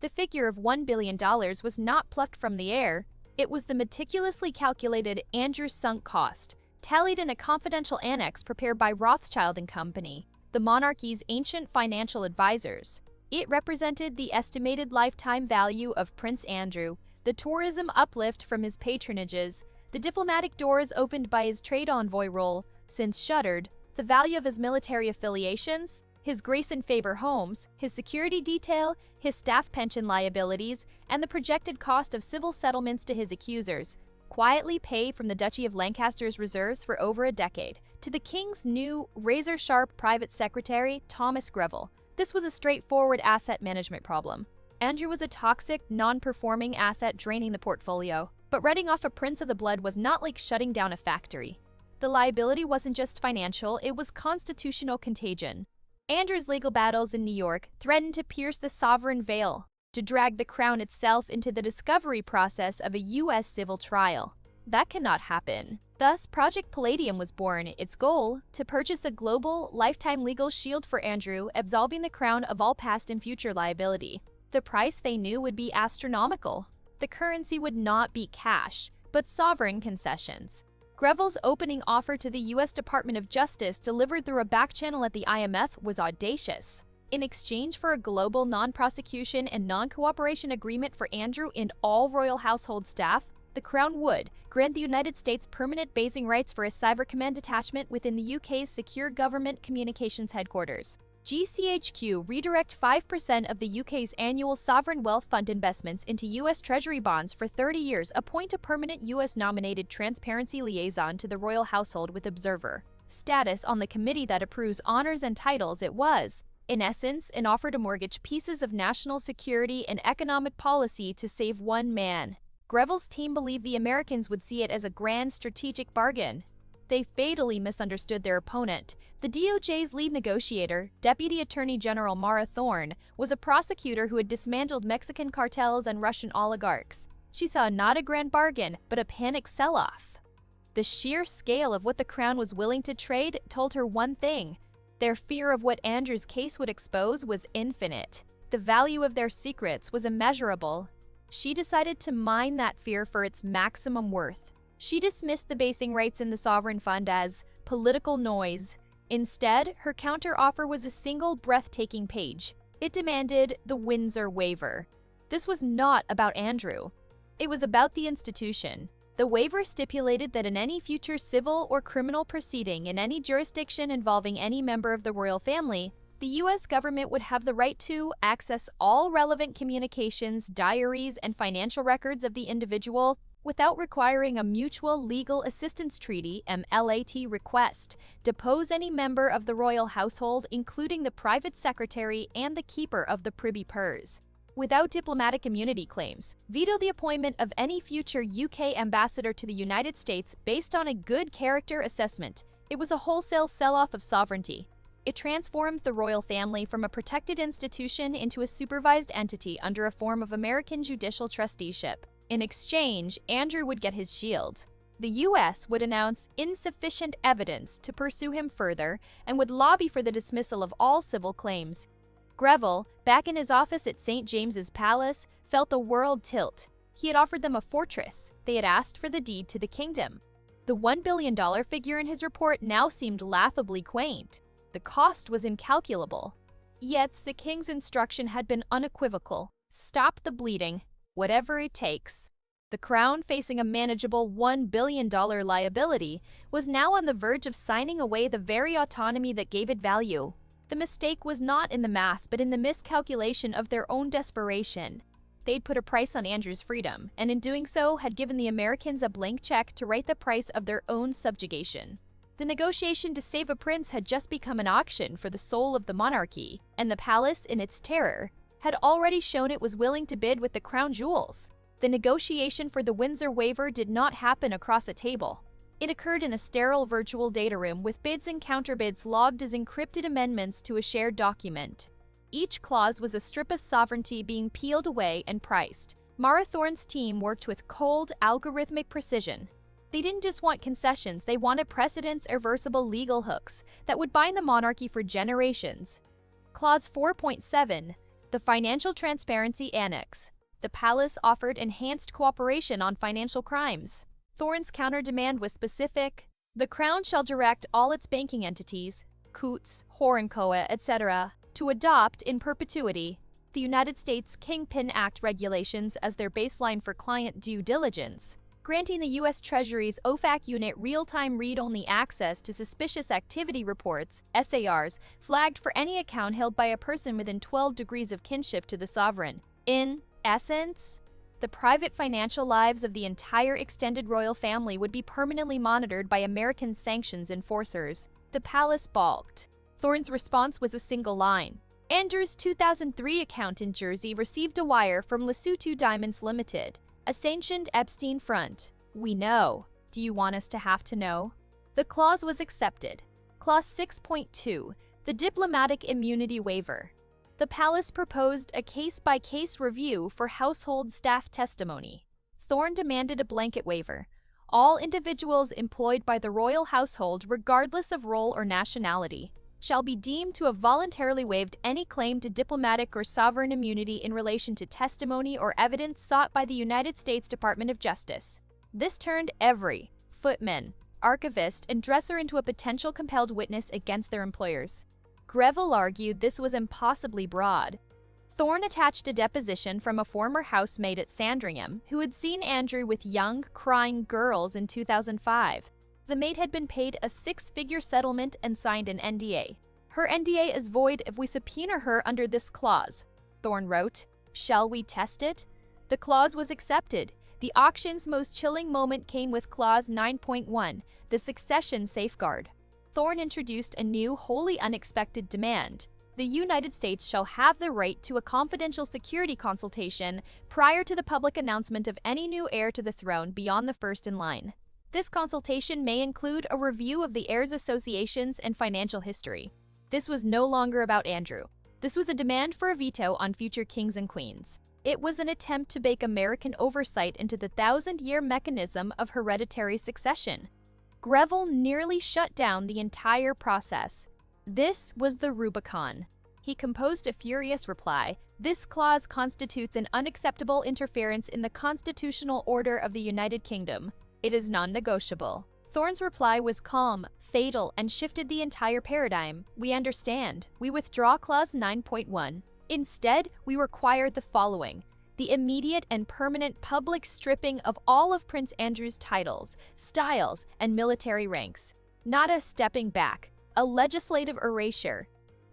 The figure of $1 billion was not plucked from the air. It was the meticulously calculated Andrew sunk cost, tallied in a confidential annex prepared by Rothschild and Company, the monarchy's ancient financial advisors. It represented the estimated lifetime value of Prince Andrew, the tourism uplift from his patronages, the diplomatic doors opened by his trade envoy role, since shuttered, the value of his military affiliations, his grace and favor homes, his security detail, his staff pension liabilities, and the projected cost of civil settlements to his accusers, quietly pay from the Duchy of Lancaster's reserves for over a decade, to the king's new, razor-sharp private secretary, Thomas Greville. This was a straightforward asset management problem. Andrew was a toxic, non-performing asset draining the portfolio, but writing off a prince of the blood was not like shutting down a factory. The liability wasn't just financial, it was constitutional contagion. Andrew's legal battles in New York threatened to pierce the sovereign veil, to drag the crown itself into the discovery process of a U.S. civil trial. That cannot happen. Thus, Project Palladium was born, its goal, to purchase a global, lifetime legal shield for Andrew, absolving the crown of all past and future liability. The price, they knew, would be astronomical. The currency would not be cash, but sovereign concessions. Greville's opening offer to the U.S. Department of Justice, delivered through a back channel at the IMF, was audacious. In exchange for a global non-prosecution and non-cooperation agreement for Andrew and all royal household staff, the Crown would grant the United States permanent basing rights for a Cyber Command detachment within the UK's Secure Government Communications Headquarters. GCHQ redirect 5% of the UK's annual sovereign wealth fund investments into US Treasury bonds for 30 years, appoint a permanent US-nominated transparency liaison to the royal household with observer status on the committee that approves honors and titles. It was, in essence, an offer to mortgage pieces of national security and economic policy to save one man. Greville's team believed the Americans would see it as a grand strategic bargain. They fatally misunderstood their opponent. The DOJ's lead negotiator, Deputy Attorney General Mara Thorne, was a prosecutor who had dismantled Mexican cartels and Russian oligarchs. She saw not a grand bargain, but a panic sell-off. The sheer scale of what the Crown was willing to trade told her one thing: their fear of what Andrew's case would expose was infinite. The value of their secrets was immeasurable. She decided to mine that fear for its maximum worth. She dismissed the basing rights in the sovereign fund as political noise. Instead, her counter-offer was a single breathtaking page. It demanded the Windsor Waiver. This was not about Andrew. It was about the institution. The waiver stipulated that in any future civil or criminal proceeding in any jurisdiction involving any member of the royal family, the U.S. government would have the right to access all relevant communications, diaries, and financial records of the individual without requiring a mutual legal assistance treaty (MLAT) request, depose any member of the royal household, including the private secretary and the keeper of the privy purse, without diplomatic immunity claims, veto the appointment of any future UK ambassador to the United States based on a good character assessment. It was a wholesale sell-off of sovereignty. It transformed the royal family from a protected institution into a supervised entity under a form of American judicial trusteeship. In exchange, Andrew would get his shield. The U.S. would announce insufficient evidence to pursue him further and would lobby for the dismissal of all civil claims. Greville, back in his office at St. James's Palace, felt the world tilt. He had offered them a fortress. They had asked for the deed to the kingdom. The $1 billion figure in his report now seemed laughably quaint. The cost was incalculable. Yet the king's instruction had been unequivocal: stop the bleeding, whatever it takes. The crown, facing a manageable $1 billion liability, was now on the verge of signing away the very autonomy that gave it value. The mistake was not in the math, but in the miscalculation of their own desperation. They'd put a price on Andrew's freedom, and in doing so had given the Americans a blank check to write the price of their own subjugation. The negotiation to save a prince had just become an auction for the soul of the monarchy, and the palace, in its terror, had already shown it was willing to bid with the crown jewels. The negotiation for the Windsor Waiver did not happen across a table. It occurred in a sterile virtual data room with bids and counterbids logged as encrypted amendments to a shared document. Each clause was a strip of sovereignty being peeled away and priced. Mara Thorne's team worked with cold, algorithmic precision. They didn't just want concessions, they wanted precedence-irreversible legal hooks that would bind the monarchy for generations. Clause 4.7, The Financial Transparency Annex. The palace offered enhanced cooperation on financial crimes. Thorne's counter-demand was specific. The Crown shall direct all its banking entities, Coots, Horenkoa, etc., to adopt in perpetuity the United States Kingpin Act regulations as their baseline for client due diligence, granting the U.S. Treasury's OFAC unit real-time read-only access to suspicious activity reports, SARs, flagged for any account held by a person within 12 degrees of kinship to the sovereign. In essence, the private financial lives of the entire extended royal family would be permanently monitored by American sanctions enforcers. The palace balked. Thorne's response was a single line. Andrew's 2003 account in Jersey received a wire from Lesotho Diamonds Limited, a sanctioned Epstein front. We know. Do you want us to have to know? The clause was accepted. Clause 6.2, the diplomatic immunity waiver. The palace proposed a case-by-case review for household staff testimony. Thorne demanded a blanket waiver. All individuals employed by the royal household, regardless of role or nationality, shall be deemed to have voluntarily waived any claim to diplomatic or sovereign immunity in relation to testimony or evidence sought by the United States Department of Justice. This turned every footman, archivist, and dresser into a potential compelled witness against their employers. Greville argued this was impossibly broad. Thorne attached a deposition from a former housemaid at Sandringham who had seen Andrew with young, crying girls in 2005. The maid had been paid a six-figure settlement and signed an NDA. Her NDA is void if we subpoena her under this clause, Thorne wrote. Shall we test it? The clause was accepted. The auction's most chilling moment came with Clause 9.1, the succession safeguard. Thorne introduced a new, wholly unexpected demand. The United States shall have the right to a confidential security consultation prior to the public announcement of any new heir to the throne beyond the first in line. This consultation may include a review of the heirs' associations and financial history. This was no longer about Andrew. This was a demand for a veto on future kings and queens. It was an attempt to bake American oversight into the thousand-year mechanism of hereditary succession. Greville nearly shut down the entire process. This was the Rubicon. He composed a furious reply. This clause constitutes an unacceptable interference in the constitutional order of the United Kingdom. It is non-negotiable. Thorne's reply was calm, fatal, and shifted the entire paradigm. We understand. We withdraw Clause 9.1. Instead, we require the following: the immediate and permanent public stripping of all of Prince Andrew's titles, styles, and military ranks. Not a stepping back, a legislative erasure,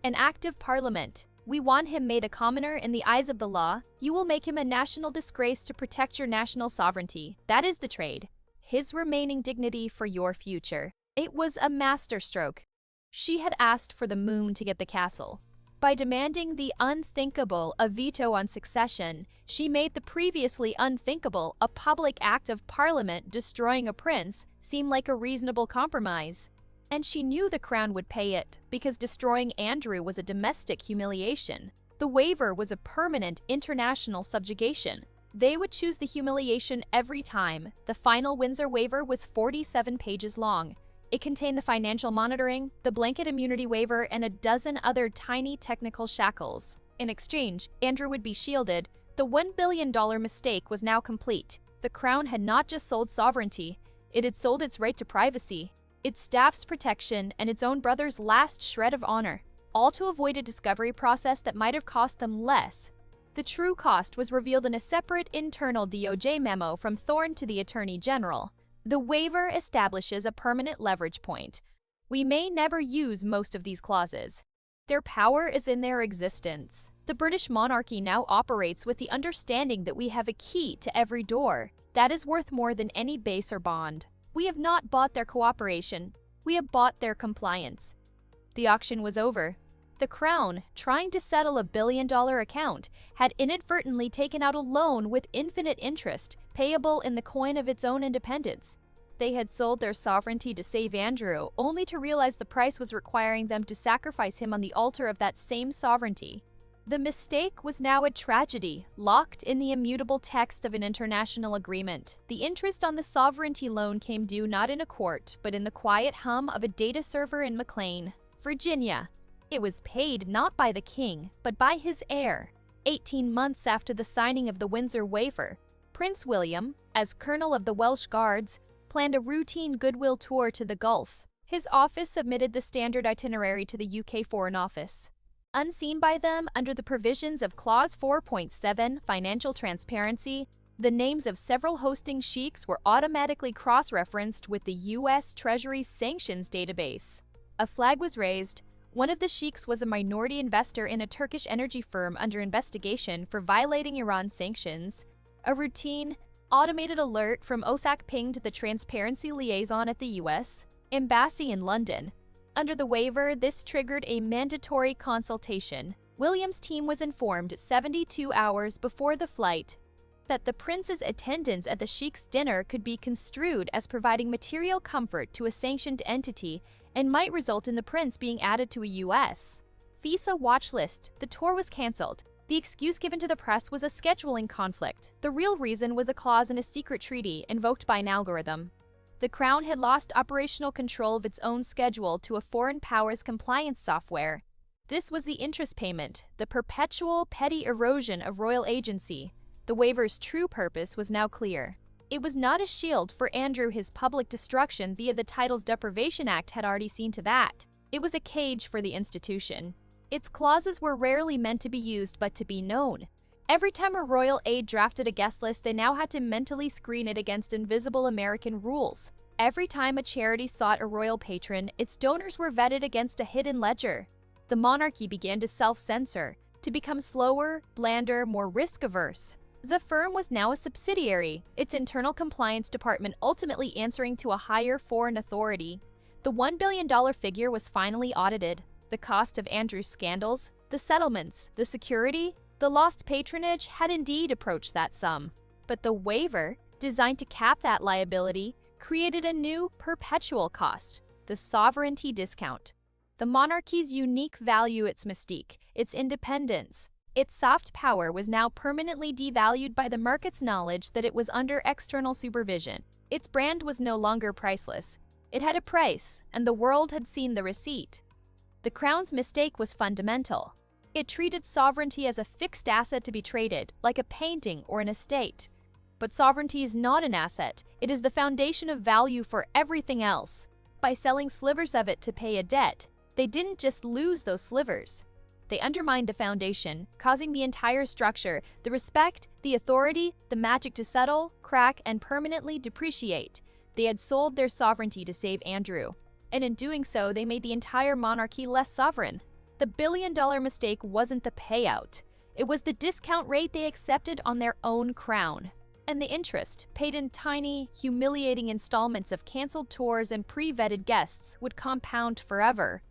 an act of parliament. We want him made a commoner in the eyes of the law. You will make him a national disgrace to protect your national sovereignty. That is the trade. His remaining dignity for your future. It was a masterstroke. She had asked for the moon to get the castle. By demanding the unthinkable, a veto on succession, she made the previously unthinkable, a public act of parliament destroying a prince, seem like a reasonable compromise. And she knew the crown would pay it, because destroying Andrew was a domestic humiliation. The waiver was a permanent international subjugation. They would choose the humiliation every time. The final Windsor waiver was 47 pages long. It contained the financial monitoring, the blanket immunity waiver, and a dozen other tiny technical shackles. In exchange, Andrew would be shielded. The $1 billion mistake was now complete. The crown had not just sold sovereignty, it had sold its right to privacy, its staff's protection, and its own brother's last shred of honor, all to avoid a discovery process that might have cost them less. The true cost was revealed in a separate internal DOJ memo from Thorne to the Attorney General. The waiver establishes a permanent leverage point. We may never use most of these clauses. Their power is in their existence. The British monarchy now operates with the understanding that we have a key to every door. That is worth more than any base or bond. We have not bought their cooperation. We have bought their compliance. The auction was over. The Crown, trying to settle a billion-dollar account, had inadvertently taken out a loan with infinite interest, payable in the coin of its own independence. They had sold their sovereignty to save Andrew, only to realize the price was requiring them to sacrifice him on the altar of that same sovereignty. The mistake was now a tragedy, locked in the immutable text of an international agreement. The interest on the sovereignty loan came due not in a court, but in the quiet hum of a data server in McLean, Virginia. It was paid not by the king, but by his heir. 18 months after the signing of the Windsor Waiver, Prince William, as Colonel of the Welsh Guards, planned a routine goodwill tour to the Gulf. His office submitted the standard itinerary to the UK Foreign Office. Unseen by them under the provisions of Clause 4.7 Financial Transparency, the names of several hosting sheiks were automatically cross-referenced with the U.S. Treasury's sanctions database. A flag was raised. One of the sheiks was a minority investor in a Turkish energy firm under investigation for violating Iran's sanctions. A routine, automated alert from OSAC pinged the transparency liaison at the U.S. Embassy in London. Under the waiver, this triggered a mandatory consultation. William's team was informed 72 hours before the flight that the prince's attendance at the sheik's dinner could be construed as providing material comfort to a sanctioned entity and might result in the prince being added to a U.S. visa watch list. The tour was cancelled. The excuse given to the press was a scheduling conflict. The real reason was a clause in a secret treaty invoked by an algorithm. The Crown had lost operational control of its own schedule to a foreign power's compliance software. This was the interest payment, the perpetual petty erosion of royal agency. The waiver's true purpose was now clear. It was not a shield for Andrew. His public destruction via the Titles Deprivation Act had already seen to that. It was a cage for the institution. Its clauses were rarely meant to be used but to be known. Every time a royal aide drafted a guest list, they now had to mentally screen it against invisible American rules. Every time a charity sought a royal patron, its donors were vetted against a hidden ledger. The monarchy began to self-censor, to become slower, blander, more risk-averse. The firm was now a subsidiary, its internal compliance department ultimately answering to a higher foreign authority. The $1 billion figure was finally audited. The cost of Andrew's scandals, the settlements, the security, the lost patronage had indeed approached that sum. But the waiver, designed to cap that liability, created a new, perpetual cost, the sovereignty discount. The monarchy's unique value, its mystique, its independence, its soft power was now permanently devalued by the market's knowledge that it was under external supervision. Its brand was no longer priceless. It had a price, and the world had seen the receipt. The Crown's mistake was fundamental. It treated sovereignty as a fixed asset to be traded, like a painting or an estate. But sovereignty is not an asset. It is the foundation of value for everything else. By selling slivers of it to pay a debt, they didn't just lose those slivers. They undermined the foundation, causing the entire structure, the respect, the authority, the magic to settle, crack, and permanently depreciate. They had sold their sovereignty to save Andrew. And in doing so, they made the entire monarchy less sovereign. The billion-dollar mistake wasn't the payout. It was the discount rate they accepted on their own crown. And the interest, paid in tiny, humiliating installments of canceled tours and pre-vetted guests, would compound forever.